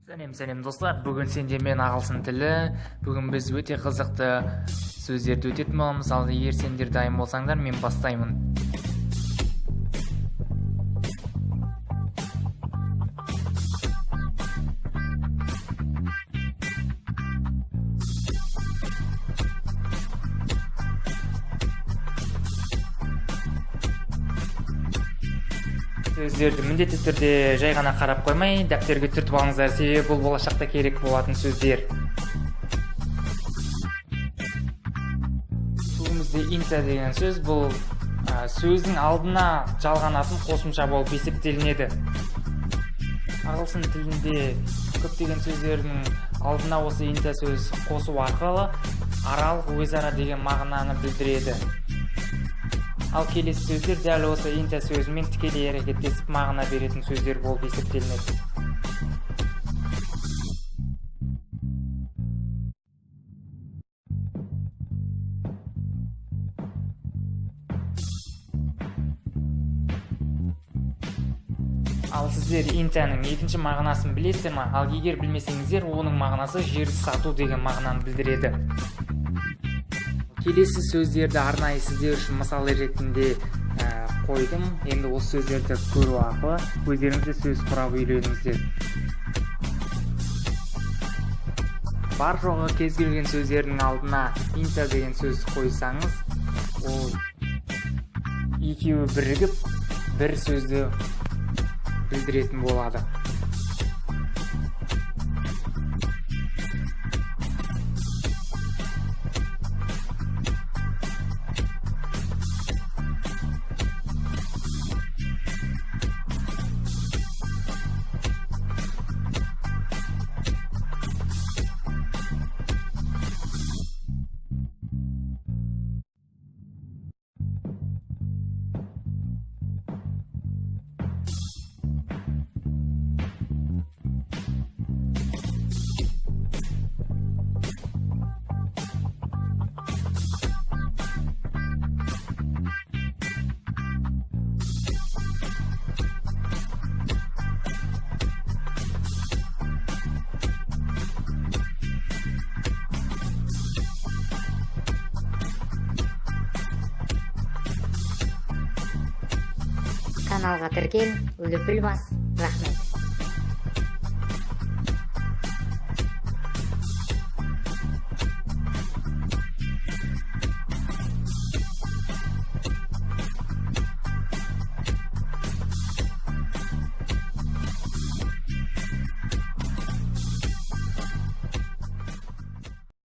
Сәлем достар, бүгін сендермен ағылшын тілі. Бүгін біз өте қызықты сөздерді өтетін боламыз. Ал егер сендер дайын болсаңдар, мен бастаймын. Сөздерді міндетті түрде жай ғана қарап қоймай, дәптерге түртіп алыңыздар, себебі бұл болашақта керек болатын сөздер. Сөзімізде инта деген сөз, бұл сөздің алдына жалғанатын қосымша болып есептелінеді. Ағылшын тілінде көптеген сөздердің алдына осы инта сөз қосу арқылы аралық өзара деген мағынаны білдіреді. Ал келесі сөздер дәл осы инта сөзімен тікелей әрекеттесіп мағына беретін сөздер болып есептелінеді. Ал сіздер интаның екінші мағынасын білесіздер ме? Ал егер білмесеңіздер, оның мағынасы жерді сату деген мағынаны білдіреді. Келесі сөздерді арнайы сіздер үшін мысал ретінде қойдым. Енді осы сөздерді көру арқылы өздеріңізде сөз құрап үйреніңіздер. Бар жоғы кез келген сөздердің алдына инта деген сөз қойсаңыз, ол екеуі бірігіп бір сөзді білдіретін болады. Каналға тіркел, үліпіл бас. Рахмет.